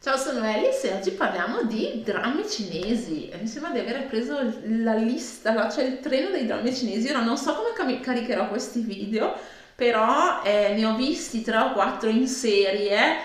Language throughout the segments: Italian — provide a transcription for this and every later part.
Ciao, sono Alice e oggi parliamo di drammi cinesi. Mi sembra di aver preso la lista, cioè il treno dei drammi cinesi. Ora non so come caricherò questi video, però ne ho visti 3 o 4 in serie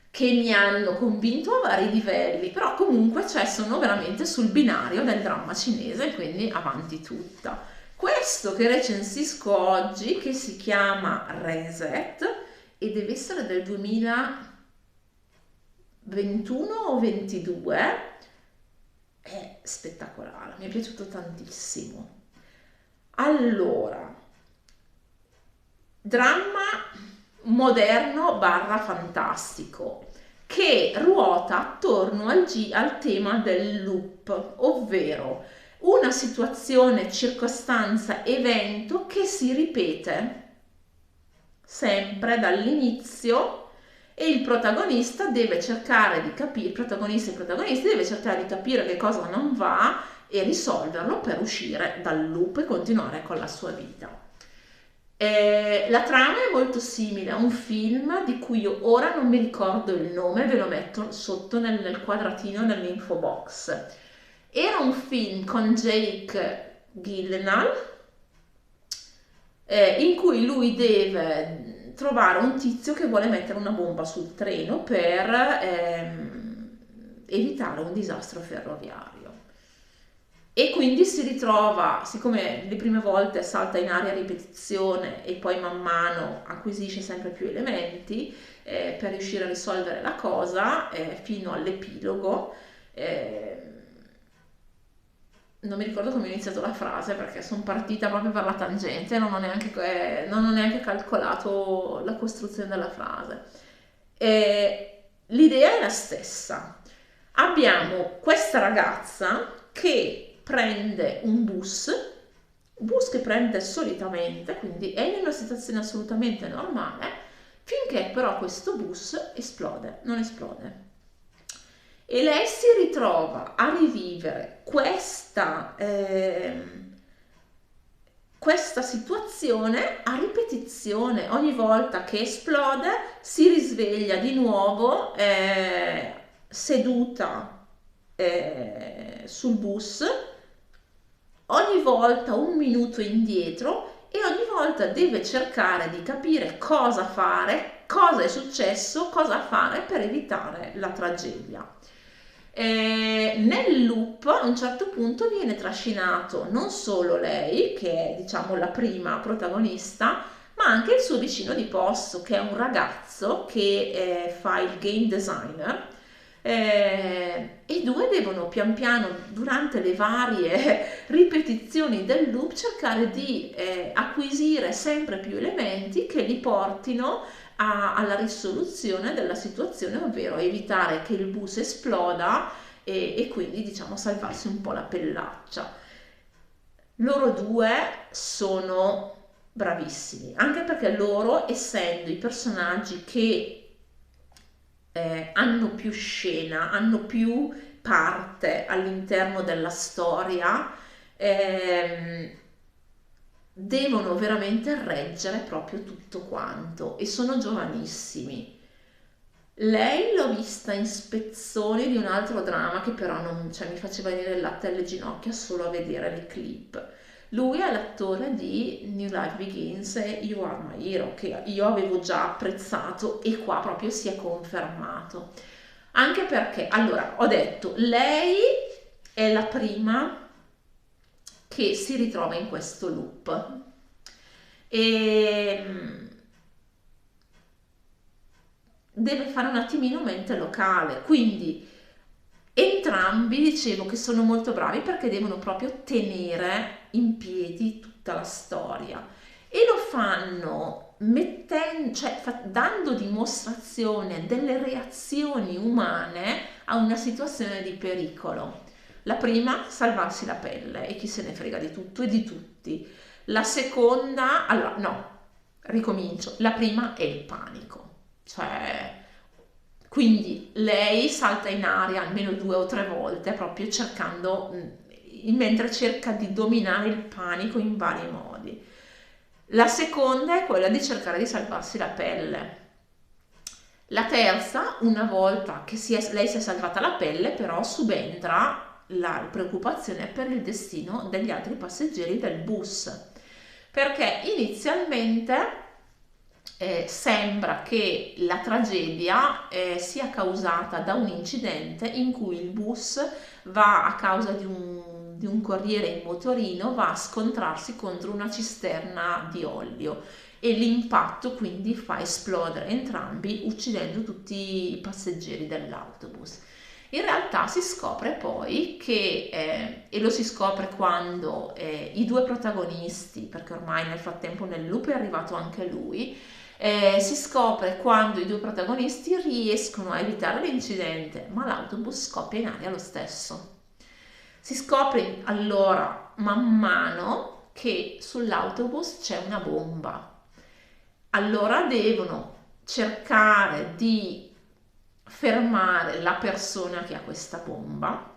che mi hanno convinto a vari livelli, però comunque cioè, sono veramente sul binario del dramma cinese, quindi avanti tutta. Questo che recensisco oggi, che si chiama Reset, e deve essere del 2021 o 22, è spettacolare, mi è piaciuto tantissimo. Allora, dramma moderno barra fantastico che ruota attorno al tema del loop, ovvero una situazione, circostanza, evento che si ripete sempre dall'inizio e il protagonista deve cercare di capire, il protagonista e i protagonisti deve cercare di capire che cosa non va e risolverlo per uscire dal loop e continuare con la sua vita. La trama è molto simile a un film di cui io ora non mi ricordo il nome, ve lo metto sotto nel quadratino nell'info box. Era un film con Jake Gyllenhaal in cui lui deve trovare un tizio che vuole mettere una bomba sul treno per evitare un disastro ferroviario. E quindi si ritrova, siccome le prime volte salta in aria a ripetizione e poi man mano acquisisce sempre più elementi per riuscire a risolvere la cosa fino all'epilogo. eh, non mi ricordo come ho iniziato la frase perché sono partita proprio per la tangente, non ho neanche calcolato la costruzione della frase. L'idea è la stessa. Abbiamo questa ragazza che prende un bus che prende solitamente, quindi è in una situazione assolutamente normale, finché però questo bus esplode, non esplode. E lei si ritrova a rivivere questa situazione a ripetizione. Ogni volta che esplode si risveglia di nuovo seduta sul bus, ogni volta un minuto indietro e ogni volta deve cercare di capire cosa fare, cosa è successo, cosa fare per evitare la tragedia. Nel loop a un certo punto viene trascinato non solo lei, che è diciamo la prima protagonista, ma anche il suo vicino di posto, che è un ragazzo che fa il game designer. E i due devono pian piano, durante le varie ripetizioni del loop, cercare di acquisire sempre più elementi che li portino alla risoluzione della situazione, ovvero evitare che il bus esploda e quindi diciamo salvarsi un po' la pellaccia. Loro due sono bravissimi, anche perché loro, essendo i personaggi che hanno più scena, hanno più parte all'interno della storia, ehm, devono veramente reggere proprio tutto quanto e sono giovanissimi. Lei l'ho vista in spezzoni di un altro dramma che però non, cioè, mi faceva venire il latte alle ginocchia solo a vedere le clip. Lui è l'attore di New Life Begins e You Are My Hero, che io avevo già apprezzato e qua proprio si è confermato. Anche perché, allora, ho detto, lei è la prima che si ritrova in questo loop e deve fare un attimino mente locale, quindi entrambi dicevo che sono molto bravi perché devono proprio tenere in piedi tutta la storia e lo fanno mettendo, cioè dando dimostrazione delle reazioni umane a una situazione di pericolo. La prima, salvarsi la pelle e chi se ne frega di tutto e di tutti. La seconda, allora no, ricomincio. La prima è il panico, cioè quindi lei salta in aria almeno 2 o 3 volte proprio cercando, mentre cerca di dominare il panico in vari modi. La seconda è quella di cercare di salvarsi la pelle. La terza, una volta che lei si è salvata la pelle, però subentra la preoccupazione per il destino degli altri passeggeri del bus, perché inizialmente sembra che la tragedia sia causata da un incidente in cui il bus va, a causa di un corriere in motorino, va a scontrarsi contro una cisterna di olio e l'impatto quindi fa esplodere entrambi, uccidendo tutti i passeggeri dell'autobus. In realtà si scopre poi che, e lo si scopre quando i due protagonisti, perché ormai nel frattempo nel loop è arrivato anche lui, si scopre quando i due protagonisti riescono a evitare l'incidente, ma l'autobus scoppia in aria lo stesso. Si scopre allora man mano che sull'autobus c'è una bomba. Allora devono cercare di fermare la persona che ha questa bomba,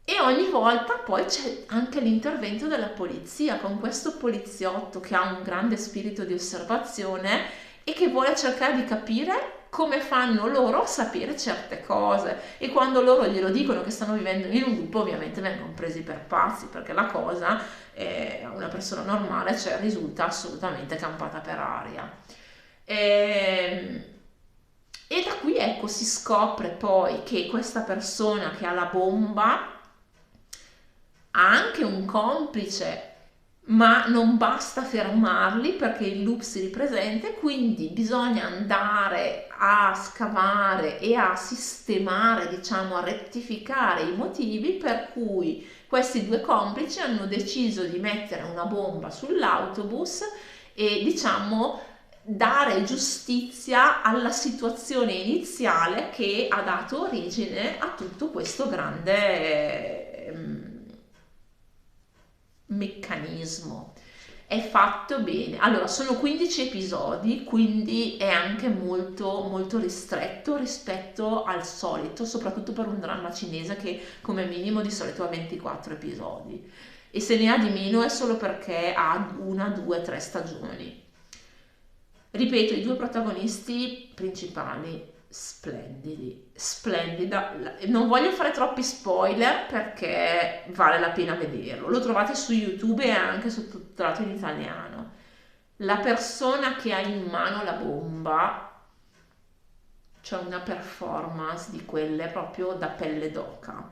e ogni volta poi c'è anche l'intervento della polizia, con questo poliziotto che ha un grande spirito di osservazione e che vuole cercare di capire come fanno loro a sapere certe cose, e quando loro glielo dicono che stanno vivendo in un gruppo ovviamente vengono presi per pazzi, perché la cosa a una persona normale risulta assolutamente campata per aria. E da qui, ecco, si scopre poi che questa persona che ha la bomba ha anche un complice, ma non basta fermarli perché il loop si ripresenta, quindi bisogna andare a scavare e a sistemare, diciamo, a rettificare i motivi per cui questi due complici hanno deciso di mettere una bomba sull'autobus e, diciamo, dare giustizia alla situazione iniziale che ha dato origine a tutto questo grande meccanismo. È fatto bene. Allora, sono 15 episodi, quindi è anche molto molto ristretto rispetto al solito, soprattutto per un dramma cinese che come minimo di solito ha 24 episodi, e se ne ha di meno è solo perché ha 1, 2, 3 stagioni. Ripeto, i due protagonisti principali splendidi, splendida. Non voglio fare troppi spoiler perché vale la pena vederlo. Lo trovate su YouTube e anche sottotitolato in italiano. La persona che ha in mano la bomba, c'è una performance di quelle proprio da pelle d'oca.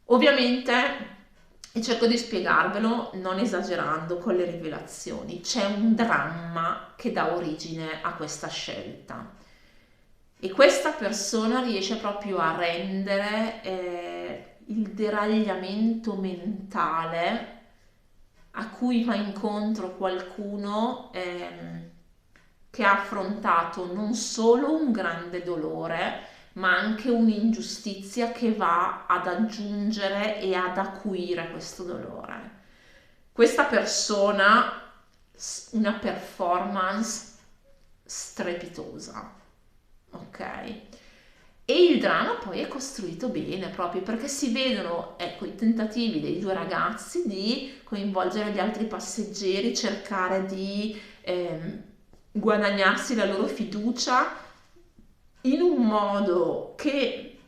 Ovviamente, e cerco di spiegarvelo non esagerando con le rivelazioni, c'è un dramma che dà origine a questa scelta. E questa persona riesce proprio a rendere il deragliamento mentale a cui va incontro qualcuno che ha affrontato non solo un grande dolore, ma anche un'ingiustizia che va ad aggiungere e ad acuire questo dolore. Questa persona, una performance strepitosa. Ok, e il dramma poi è costruito bene proprio perché si vedono, ecco, i tentativi dei due ragazzi di coinvolgere gli altri passeggeri, cercare di guadagnarsi la loro fiducia in un modo che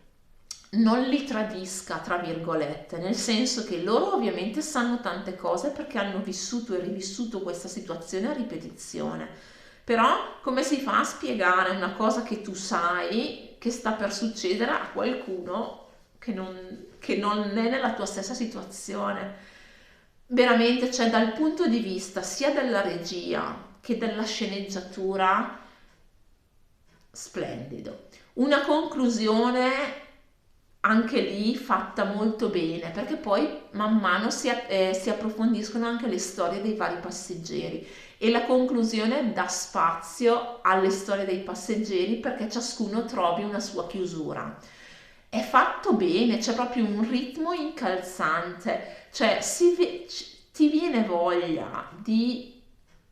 non li tradisca, tra virgolette, nel senso che loro ovviamente sanno tante cose perché hanno vissuto e rivissuto questa situazione a ripetizione. Però come si fa a spiegare una cosa che tu sai che sta per succedere a qualcuno che non è nella tua stessa situazione? Veramente, cioè, dal punto di vista sia della regia che della sceneggiatura, splendido. Una conclusione anche lì fatta molto bene, perché poi man mano si approfondiscono anche le storie dei vari passeggeri e la conclusione dà spazio alle storie dei passeggeri perché ciascuno trovi una sua chiusura. È fatto bene, c'è proprio un ritmo incalzante, cioè ti viene voglia di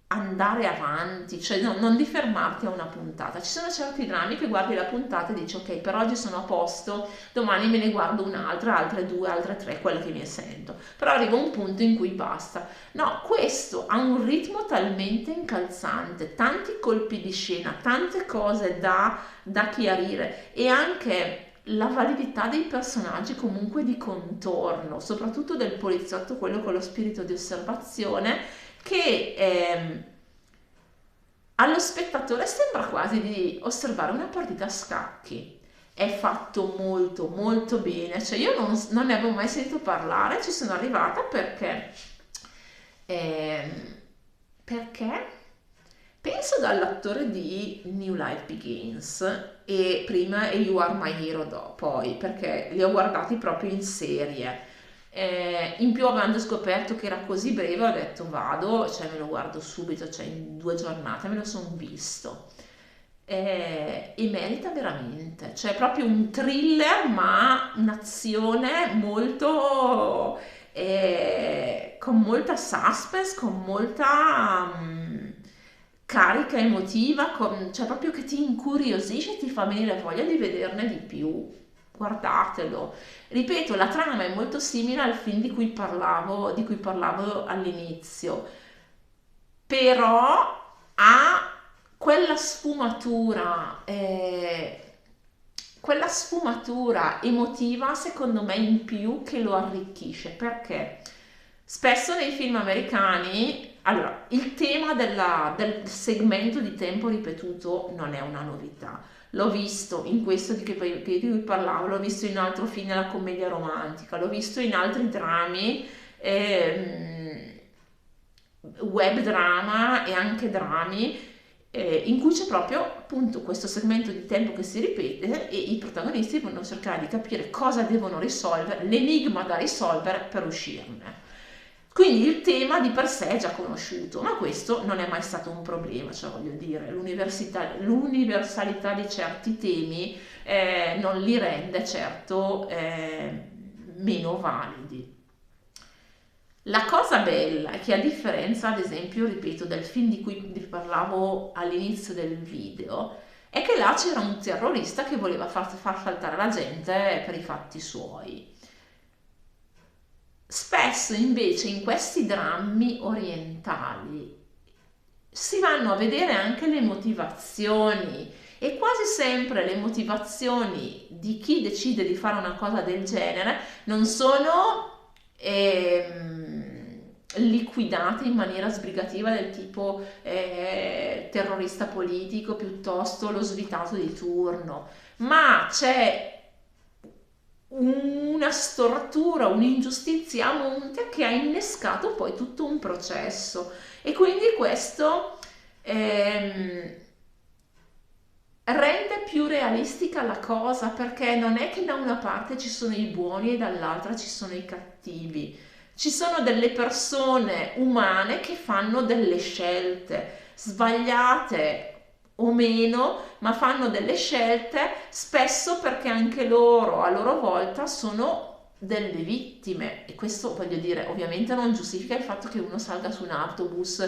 andare avanti, cioè non di fermarti a una puntata. Ci sono certi drammi che guardi la puntata e dici ok, per oggi sono a posto, domani me ne guardo un'altra, altre due, altre tre, quelle che mi sento. Però arriva un punto in cui basta. No, questo ha un ritmo talmente incalzante, tanti colpi di scena, tante cose da chiarire e anche la validità dei personaggi comunque di contorno, soprattutto del poliziotto, quello con lo spirito di osservazione, che allo spettatore sembra quasi di osservare una partita a scacchi. È fatto molto molto bene, cioè io non ne avevo mai sentito parlare, ci sono arrivata ehm, perché penso dall'attore di New Life Begins e prima e You Are My Hero poi, perché li ho guardati proprio in serie. In più avendo scoperto che era così breve ho detto vado, cioè me lo guardo subito, cioè in 2 giornate me lo sono visto. E merita veramente, cioè è proprio un thriller ma un'azione molto con molta suspense, con molta carica emotiva, cioè proprio che ti incuriosisce e ti fa venire voglia di vederne di più. Guardatelo. Ripeto, la trama è molto simile al film di cui parlavo all'inizio, però ha quella sfumatura emotiva secondo me in più che lo arricchisce, perché spesso nei film americani, allora, il tema del segmento di tempo ripetuto non è una novità. L'ho visto in questo di cui parlavo, l'ho visto in altro film nella commedia romantica, l'ho visto in altri drammi, web drama e anche drammi, in cui c'è proprio appunto questo segmento di tempo che si ripete e i protagonisti devono cercare di capire cosa devono risolvere, l'enigma da risolvere per uscirne. Quindi il tema di per sé è già conosciuto, ma questo non è mai stato un problema, cioè voglio dire, l'universalità di certi temi non li rende certo meno validi. La cosa bella è che a differenza, ad esempio, ripeto, del film di cui vi parlavo all'inizio del video, è che là c'era un terrorista che voleva far saltare la gente per i fatti suoi. Spesso invece in questi drammi orientali si vanno a vedere anche le motivazioni e quasi sempre le motivazioni di chi decide di fare una cosa del genere non sono liquidate in maniera sbrigativa del tipo terrorista politico piuttosto lo svitato di turno, ma c'è una stortura, un'ingiustizia a monte che ha innescato poi tutto un processo e quindi questo rende più realistica la cosa, perché non è che da una parte ci sono i buoni e dall'altra ci sono i cattivi, ci sono delle persone umane che fanno delle scelte sbagliate o meno, ma fanno delle scelte spesso perché anche loro a loro volta sono delle vittime, e questo voglio dire ovviamente non giustifica il fatto che uno salga su un autobus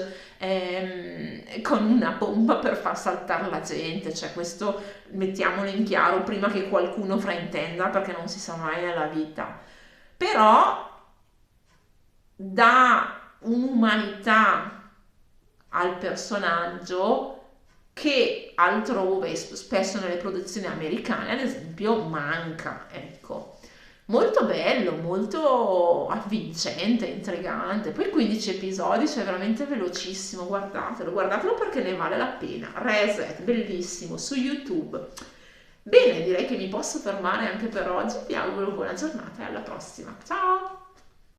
con una bomba per far saltare la gente, cioè questo mettiamolo in chiaro prima che qualcuno fraintenda, perché non si sa mai nella vita, però dà un'umanità al personaggio che altrove, spesso nelle produzioni americane ad esempio, manca, ecco. Molto bello, molto avvincente, intrigante. Poi 15 episodi, cioè veramente velocissimo, guardatelo perché ne vale la pena. Reset, bellissimo, su YouTube. Bene, direi che mi posso fermare anche per oggi. Vi auguro buona giornata e alla prossima. Ciao!